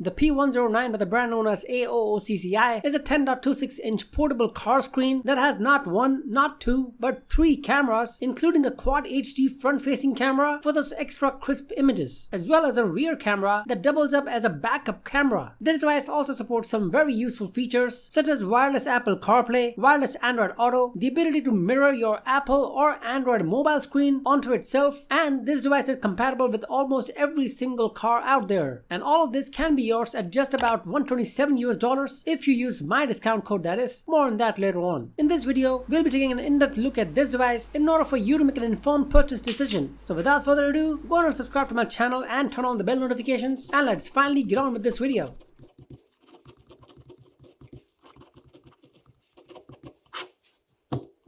The P109 by the brand known as AOOCCI is a 10.26-inch portable car screen that has not one, not two, but three cameras, including a Quad HD front-facing camera for those extra crisp images, as well as a rear camera that doubles up as a backup camera. This device also supports some very useful features such as wireless Apple CarPlay, wireless Android Auto, the ability to mirror your Apple or Android mobile screen onto itself, and this device is compatible with almost every single car out there. And all of this can be yours at just about $127 if you use my discount code, that is. More on that later on. In this video, we'll be taking an in-depth look at this device in order for you to make an informed purchase decision. So without further ado, go on and subscribe to my channel and turn on the bell notifications, and let's finally get on with this video.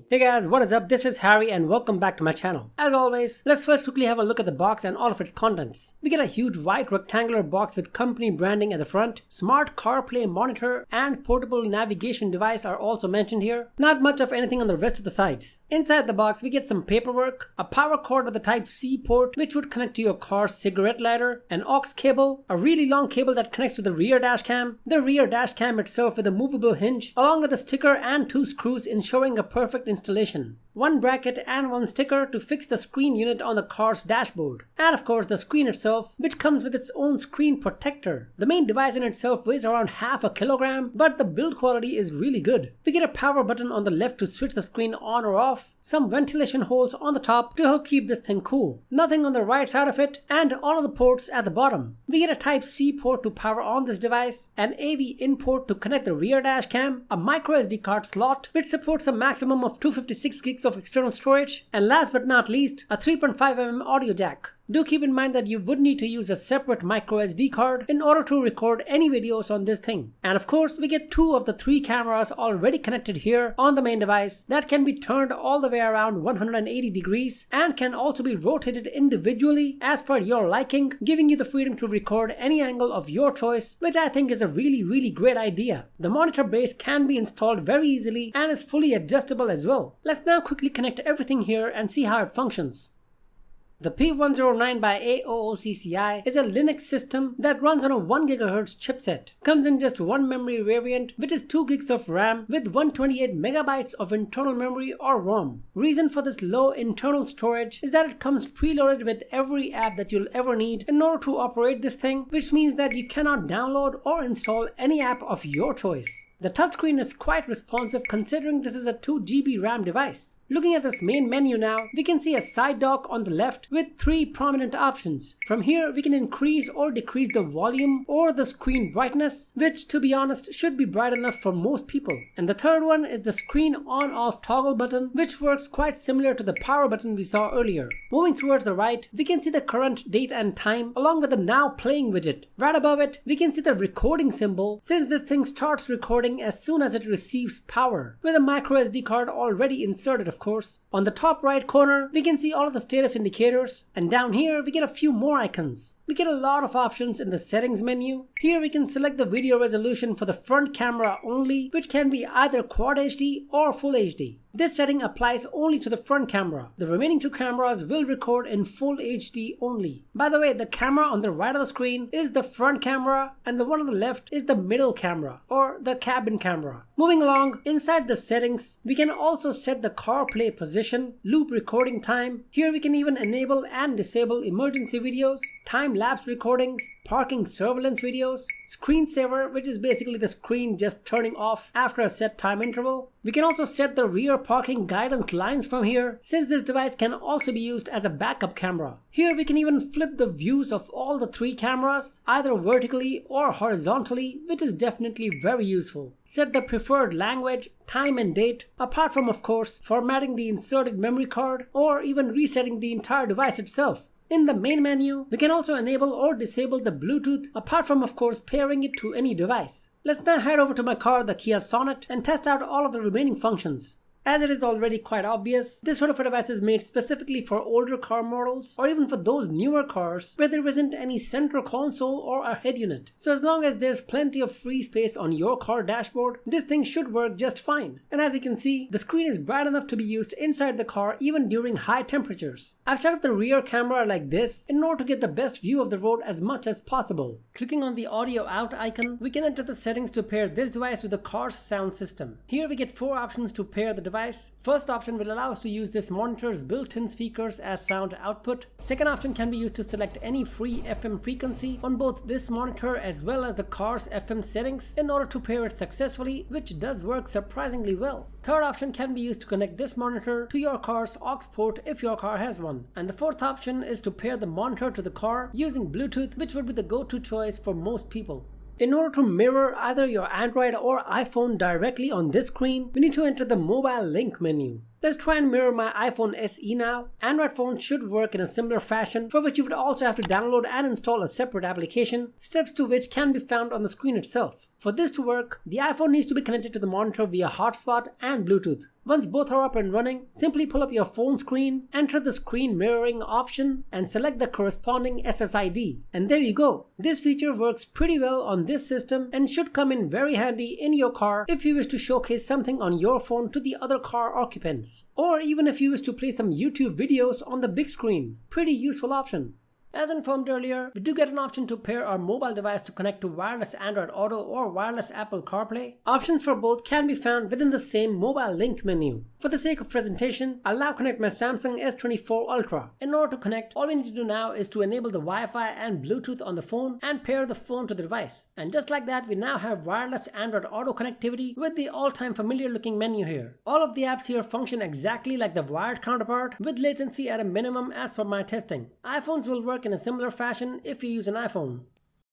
Hey guys, what is up? This is Harry and welcome back to my channel. As always, let's first quickly have a look at the box and all of its contents. We get a huge white rectangular box with company branding at the front. Smart CarPlay monitor and portable navigation device are also mentioned here. Not much of anything on the rest of the sides. Inside the box, we get some paperwork, a power cord with a Type-C port which would connect to your car's cigarette lighter, an aux cable, a really long cable that connects to the rear dash cam, the rear dash cam itself with a movable hinge, along with a sticker and two screws ensuring a perfect installation. One bracket and one sticker to fix the screen unit on the car's dashboard. And of course the screen itself, which comes with its own screen protector. The main device in itself weighs around half a kilogram, but the build quality is really good. We get a power button on the left to switch the screen on or off, some ventilation holes on the top to help keep this thing cool. Nothing on the right side of it, and all of the ports at the bottom. We get a Type-C port to power on this device, an AV in port to connect the rear dash cam, a micro SD card slot which supports a maximum of 256 gigs of external storage, and last but not least, a 3.5mm audio jack. Do keep in mind that you would need to use a separate micro SD card in order to record any videos on this thing. And of course, we get two of the three cameras already connected here on the main device that can be turned all the way around 180 degrees and can also be rotated individually as per your liking, giving you the freedom to record any angle of your choice, which I think is a really great idea. The monitor base can be installed very easily and is fully adjustable as well. Let's now quickly connect everything here and see how it functions. The P109 by AOOCCI is a Linux system that runs on a 1 GHz chipset. Comes in just one memory variant, which is 2 gigs of RAM with 128 megabytes of internal memory or ROM. Reason for this low internal storage is that it comes preloaded with every app that you'll ever need in order to operate this thing, which means that you cannot download or install any app of your choice. The touchscreen is quite responsive considering this is a 2 GB RAM device. Looking at this main menu now, we can see a side dock on the left with three prominent options. From here, we can increase or decrease the volume or the screen brightness, which to be honest should be bright enough for most people. And the third one is the screen on-off toggle button, which works quite similar to the power button we saw earlier. Moving towards the right, we can see the current date and time along with the now playing widget. Right above it, we can see the recording symbol since this thing starts recording as soon as it receives power, with a micro SD card already inserted of course. On the top right corner, we can see all of the status indicators, and down here we get a few more icons. We get a lot of options in the settings menu. Here we can select the video resolution for the front camera only, which can be either Quad HD or Full HD. This setting applies only to the front camera. The remaining two cameras will record in Full HD only. By the way, the camera on the right of the screen is the front camera and the one on the left is the middle camera or the cabin camera. Moving along, inside the settings, we can also set the CarPlay position, loop recording time. Here we can even enable and disable emergency videos, time-lapse recordings, parking surveillance videos, screensaver, which is basically the screen just turning off after a set time interval. We can also set the rear parking guidance lines from here, since this device can also be used as a backup camera. Here we can even flip the views of all the three cameras, either vertically or horizontally, which is definitely very useful. Set the preferred language, time and date, apart from of course formatting the inserted memory card or even resetting the entire device itself. In the main menu, we can also enable or disable the Bluetooth, apart from of course pairing it to any device. Let's now head over to my car, the Kia Sonet, and test out all of the remaining functions. As it is already quite obvious, this sort of a device is made specifically for older car models or even for those newer cars where there isn't any central console or a head unit. So as long as there's plenty of free space on your car dashboard, this thing should work just fine. And as you can see, the screen is bright enough to be used inside the car even during high temperatures. I've set up the rear camera like this in order to get the best view of the road as much as possible. Clicking on the audio out icon, we can enter the settings to pair this device with the car's sound system. Here we get 4 options to pair the device. First option will allow us to use this monitor's built-in speakers as sound output. Second option can be used to select any free FM frequency on both this monitor as well as the car's FM settings in order to pair it successfully, which does work surprisingly well. Third option can be used to connect this monitor to your car's aux port if your car has one. And the fourth option is to pair the monitor to the car using Bluetooth, which would be the go-to choice for most people. In order to mirror either your Android or iPhone directly on this screen, we need to enter the mobile link menu. Let's try and mirror my iPhone SE now. Android phones should work in a similar fashion, for which you would also have to download and install a separate application, steps to which can be found on the screen itself. For this to work, the iPhone needs to be connected to the monitor via hotspot and Bluetooth. Once both are up and running, simply pull up your phone screen, enter the screen mirroring option, and select the corresponding SSID. And there you go. This feature works pretty well on this system and should come in very handy in your car if you wish to showcase something on your phone to the other car occupants. Or even if you wish to play some YouTube videos on the big screen. Pretty useful option. As informed earlier, we do get an option to pair our mobile device to connect to wireless Android Auto or wireless Apple CarPlay. Options for both can be found within the same mobile link menu. For the sake of presentation, I'll now connect my Samsung S24 Ultra. In order to connect, all we need to do now is to enable the Wi-Fi and Bluetooth on the phone and pair the phone to the device. And just like that, we now have wireless Android Auto connectivity with the all-time familiar looking menu here. All of the apps here function exactly like the wired counterpart with latency at a minimum as per my testing. iPhones will work in a similar fashion if you use an iPhone.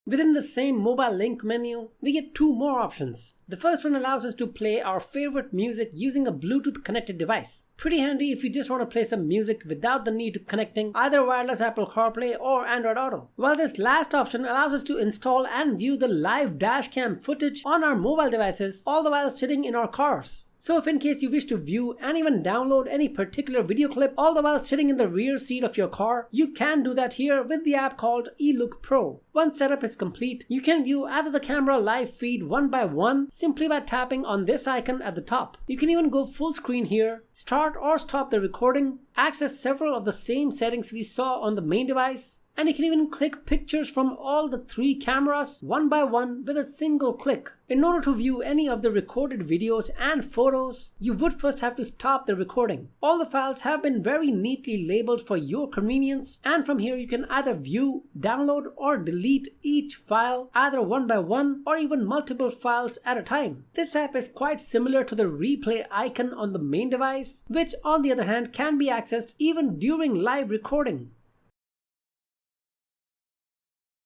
Within the same mobile link menu, we get 2 more options. The first one allows us to play our favorite music using a Bluetooth connected device. Pretty handy if you just want to play some music without the need of connecting either wireless Apple CarPlay or Android Auto. While this last option allows us to install and view the live dashcam footage on our mobile devices, all the while sitting in our cars. So if in case you wish to view and even download any particular video clip all the while sitting in the rear seat of your car, you can do that here with the app called eLook Pro. Once setup is complete, you can view either the camera live feed one by one simply by tapping on this icon at the top. You can even go full screen here, start or stop the recording, access several of the same settings we saw on the main device, and you can even click pictures from all the 3 cameras one by one with a single click. In order to view any of the recorded videos and photos, you would first have to stop the recording. All the files have been very neatly labeled for your convenience, and from here you can either view, download or delete each file either one by one or even multiple files at a time. This app is quite similar to the replay icon on the main device, which on the other hand can be accessed even during live recording.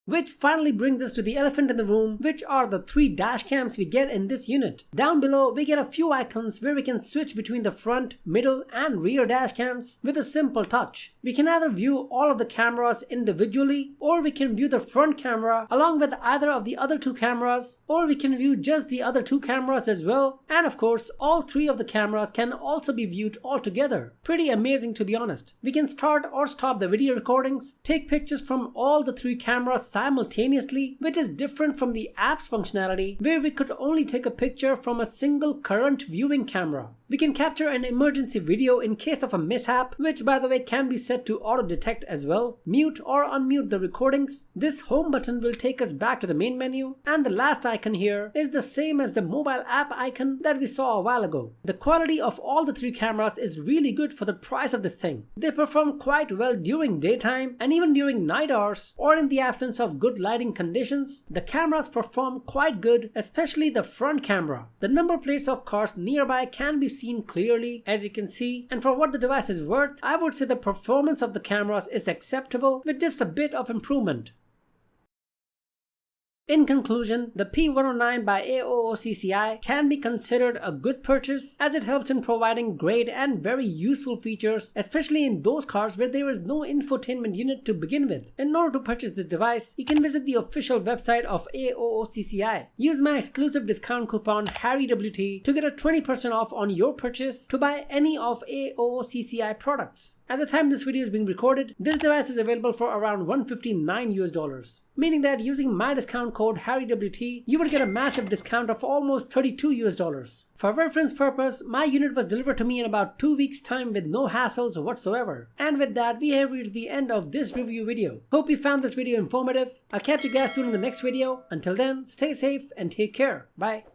Which finally brings us to the elephant in the room, which are the 3 dash cams we get in this unit. Down below, we get a few icons where we can switch between the front, middle and rear dash cams with a simple touch. We can either view all of the cameras individually, or we can view the front camera along with either of the other 2 cameras, or we can view just the other 2 cameras as well. And of course, all 3 of the cameras can also be viewed all together. Pretty amazing to be honest. We can start or stop the video recordings, take pictures from all the 3 cameras simultaneously, which is different from the app's functionality where we could only take a picture from a single current viewing camera. We can capture an emergency video in case of a mishap, which by the way can be set to auto detect as well, mute or unmute the recordings. This home button will take us back to the main menu, and the last icon here is the same as the mobile app icon that we saw a while ago. The quality of all the 3 cameras is really good for the price of this thing. They perform quite well during daytime and even during night hours or in the absence of good lighting conditions. The cameras perform quite good, especially the front camera. The number plates of cars nearby can be seen clearly, as you can see, and for what the device is worth, I would say the performance of the cameras is acceptable with just a bit of improvement. In conclusion, the P109 by AOOCCI can be considered a good purchase as it helps in providing great and very useful features, especially in those cars where there is no infotainment unit to begin with. In order to purchase this device, you can visit the official website of AOOCCI. Use my exclusive discount coupon HarryWT to get a 20% off on your purchase to buy any of AOOCCI products. At the time this video is being recorded, this device is available for around $159, meaning that using my discount code HarryWT, you would get a massive discount of almost $32. For reference purpose, my unit was delivered to me in about 2 weeks time with no hassles whatsoever. And with that, we have reached the end of this review video. Hope you found this video informative. I'll catch you guys soon in the next video. Until then, stay safe and take care. Bye.